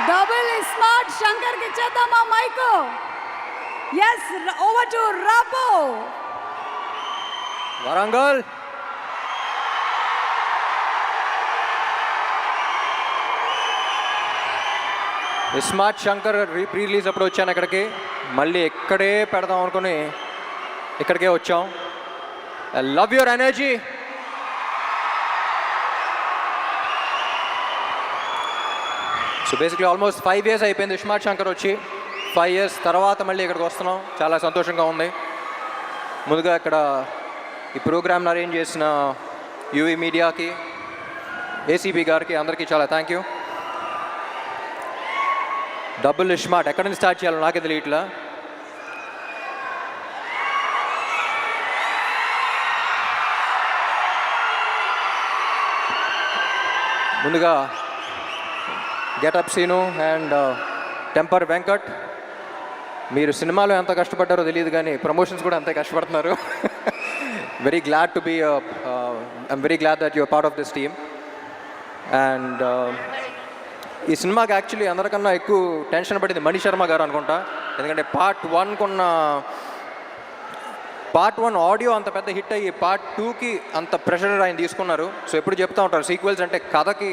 Double smart శంకర్కి ఇచ్చేద్దామా mike? Yes, over to రాబో. Warangal. Smart Shankar pre release అప్పుడు వచ్చాను ఇక్కడికి, మళ్ళీ ఇక్కడే పెడదాం అనుకుని ఇక్కడికే వచ్చాం. I love your energy. So basically almost 5 years అయిపోయింది స్మార్ట్ శంకర్ వచ్చి. 5 years తర్వాత మళ్ళీ ఇక్కడికి వస్తున్నాం, చాలా సంతోషంగా ఉంది. ముందుగా ఇక్కడ ఈ ప్రోగ్రామ్ని అరేంజ్ చేసిన యూవీ మీడియాకి, ఏసీబీ గారికి, అందరికీ చాలా థ్యాంక్ యూ. డబుల్ స్మార్ట్ ఎక్కడి నుంచి స్టార్ట్ చేయాలో నాకే తెలియట్లా. ముందుగా Getup Seenu and Temper Venkat, మీరు సినిమాలో ఎంత కష్టపడ్డారో తెలియదు కానీ ప్రమోషన్స్ కూడా అంతే కష్టపడుతున్నారు. Very glad to be I'm very glad that your part of this team. And ఈ సినిమాకి యాక్చువల్లీ అందరికన్నా ఎక్కువ టెన్షన్ పడింది మణి శర్మ గారు అనుకుంటా. ఎందుకంటే పార్ట్ 1 ఆడియో అంత పెద్ద హిట్ అయ్యి పార్ట్ 2కి అంత ప్రెషర్ ఆయన తీసుకున్నారు. సో ఎప్పుడు చెప్తూ ఉంటారు సీక్వెల్స్ అంటే కథకి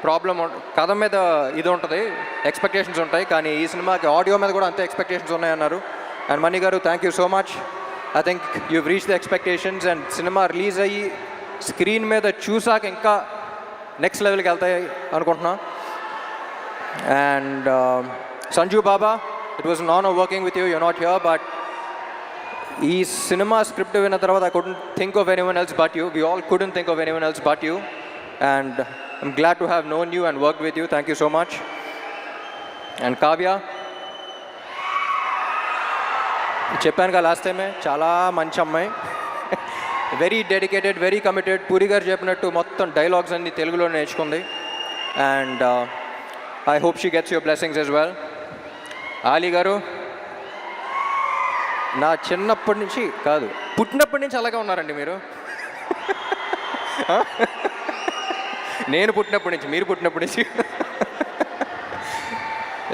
ప్రాబ్లం, కథ మీద ఇది ఉంటుంది, ఎక్స్పెక్టేషన్స్ ఉంటాయి, కానీ ఈ సినిమాకి ఆడియో మీద కూడా అంతే ఎక్స్పెక్టేషన్స్ ఉన్నాయన్నారు. And Mani garu, thank you so much. I think you've reach the expectations. And cinema release అయ్యి స్క్రీన్ మీద చూసాక ఇంకా నెక్స్ట్ లెవెల్కి వెళ్తాయి అనుకుంటున్నా. And Sanju Baba, it was an honor working with you. You're not here, but ee cinema script vinna tarvata I couldn't think of anyone else but you. We all couldn't think of anyone else but you, and I'm glad to have known you and worked with you. Thank you so much. And Kavya, చెప్పాను కదా last టైమే, చాలా మంచి అమ్మాయి, very dedicated, very committed. Puri గారు చెప్పినట్టు మొత్తం dialogues అన్ని తెలుగులో నేర్చుకుంది. And I hope she gets your blessings as well. Ali garu, నా చిన్నప్పటి నుంచి కాదు, పుట్టినప్పటి నుంచి అలాగే ఉన్నారండి మీరు. నేను పుట్టినప్పటి నుంచి, మీరు పుట్టినప్పటి నుంచి.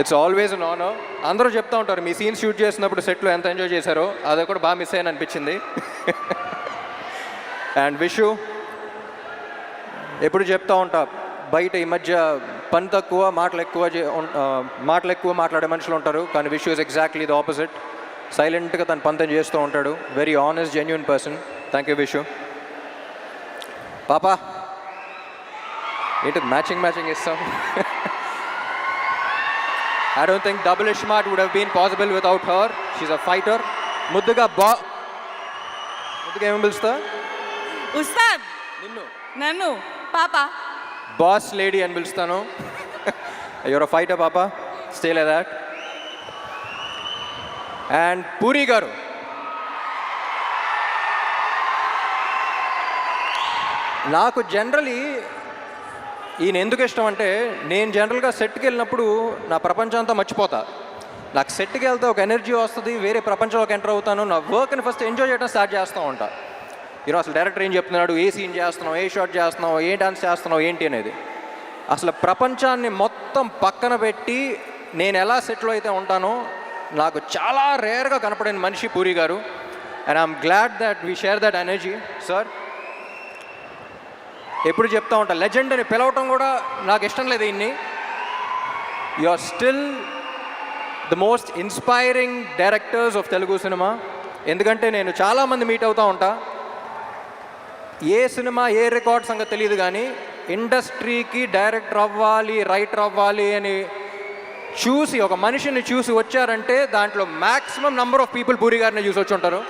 It's always an honour. అందరూ చెప్తూ ఉంటారు మీ సీన్స్ షూట్ చేసినప్పుడు సెట్లో ఎంత ఎంజాయ్ చేశారో, అది కూడా బాగా మిస్ అయ్యాను అనిపించింది. అండ్ విషు, ఎప్పుడు చెప్తూ ఉంటా బయట ఈ మధ్య పని తక్కువ మాటలు ఎక్కువ మాట్లాడే మనుషులు ఉంటారు, కానీ Vishu is exactly the opposite. సైలెంట్గా తన పని తను చేస్తూ ఉంటాడు. Very honest, genuine person. Thank you Vishu. పాపా ఏంటి మ్యాచింగ్ ఇస్తాం. I don't think double smart would have been possible without her. She's a fighter. ముద్దుగా ఏమేమి పిలుస్తా? ఉస్తాద్. నన్ను పాపా, బాస్ లేడీ అని పిలుస్తాను. యువర్ అ ఫైటర్ పాపా, stay like that. And puri గారు, నాకు జనరలీ ఈయన ఎందుకు ఇష్టం అంటే, నేను జనరల్గా సెట్కి వెళ్ళినప్పుడు నా ప్రపంచం అంతా మర్చిపోతా. నాకు సెట్కి వెళ్తే ఒక ఎనర్జీ వస్తుంది, వేరే ప్రపంచంలోకి ఎంటర్ అవుతాను. నా వర్క్ని ఫస్ట్ ఎంజాయ్ చేయడం స్టార్ట్ చేస్తూ ఉంటా. ఈరోజు అసలు డైరెక్టర్ ఏం చెప్తున్నాడు, ఏ సీన్ చేస్తున్నావు, ఏ షాట్ చేస్తున్నావు, ఏ డాన్స్ చేస్తున్నావు ఏంటి అనేది, అసలు ప్రపంచాన్ని మొత్తం పక్కన పెట్టి నేను ఎలా సెట్లో అయితే ఉంటానో నాకు చాలా రేర్గా కనపడిన మనిషి పూరి గారు. And I'm glad that we share that energy. Sir ఎప్పుడు చెప్తా ఉంటా, లెజెండ్ అని పిలవటం కూడా నాకు ఇష్టం లేదు. ఇన్ని you are still the most inspiring directors of Telugu cinema. ఎందుకంటే నేను చాలామంది మీట్ అవుతూ ఉంటా, ఏ సినిమా ఏ రికార్డ్ సంగతి తెలియదు, కానీ ఇండస్ట్రీకి డైరెక్టర్ అవ్వాలి, రైటర్ అవ్వాలి అని చూసి ఒక మనిషిని చూసి వచ్చారంటే దాంట్లో maximum number of people puri గారిని చూసి వచ్చి ఉంటారు.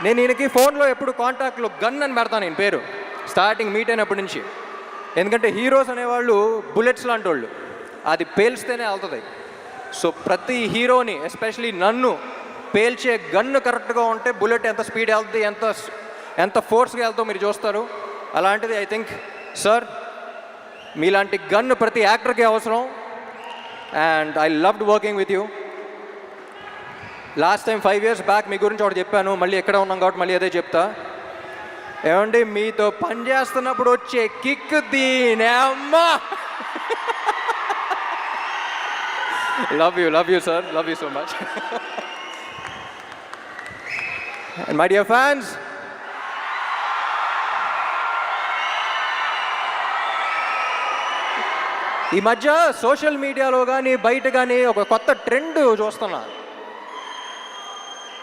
నేను ఈయనకి ఫోన్లో ఎప్పుడు కాంటాక్ట్లో గన్ అని పెడతాను నేను పేరు, స్టార్టింగ్ మీట్ అయినప్పటి నుంచి. ఎందుకంటే హీరోస్ అనేవాళ్ళు బుల్లెట్స్ లాంటి వాళ్ళు, అది పేల్స్తేనే వెళ్తుంది. సో ప్రతి హీరోని, ఎస్పెషలీ నన్ను పేల్చే గన్ను కరెక్ట్గా ఉంటే బుల్లెట్ ఎంత స్పీడ్ వెళ్తుంది, ఎంత ఫోర్స్గా వెళ్తుందో మీరు చూస్తారు. అలాంటిది ఐ థింక్ సార్ మీలాంటి గన్ను ప్రతి యాక్టర్కి అవసరం. And I loved working with you. Last time 5 years back మీ గురించి ఒకటి చెప్పాను, మళ్ళీ ఎక్కడ ఉన్నాం కాబట్టి మళ్ళీ అదే చెప్తా. ఏమండి, మీతో పని చేస్తున్నప్పుడు వచ్చే కిక్ దీని అమ్మా love you sir, love you so much. And my dear fans, ఈ మధ్య సోషల్ మీడియాలో కానీ బయట కానీ ఒక కొత్త ట్రెండ్ చూస్తున్నా.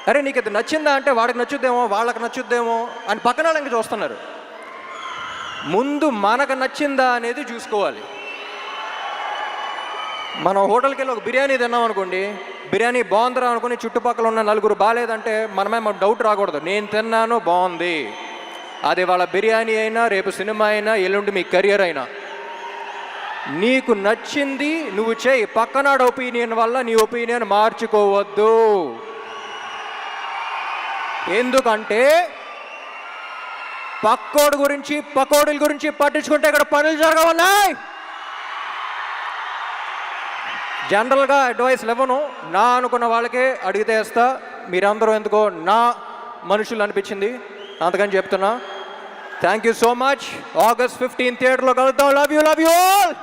అరే నీకు ఇది నచ్చిందా అంటే వాడికి నచ్చుద్దేమో, వాళ్ళకి నచ్చుద్దేమో అని పక్కన వాళ్ళకి చూస్తున్నారు. ముందు మనకు నచ్చిందా అనేది చూసుకోవాలి. మనం హోటల్కి వెళ్ళి ఒక బిర్యానీ తిన్నాం అనుకోండి, బిర్యానీ బాగుందిరా అనుకుని చుట్టుపక్కల ఉన్న నలుగురు బాగాలేదంటే మనమే మాకు డౌట్ రాకూడదు. నేను తిన్నాను బాగుంది. అది వాళ్ళ బిర్యానీ అయినా, రేపు సినిమా అయినా, ఎల్లుండి మీ కెరియర్ అయినా, నీకు నచ్చింది నువ్వు చేయి. పక్కనాడు ఒపీనియన్ వల్ల నీ ఒపీనియన్ మార్చుకోవద్దు. ఎందుకంటే పక్కోడు గురించి పకోడీల గురించి పట్టించుకుంటే ఇక్కడ పనులు జరగవున్నాయి. జనరల్గా అడ్వైస్ ఇవ్వను, నా అనుకున్న వాళ్ళకే అడిగితే వేస్తా. మీరందరూ ఎందుకో నా మనుషులు అనిపించింది, అందుకని చెప్తున్నా. Thank you so much. August 15 థియేటర్లో కలుద్దాం. Love you all.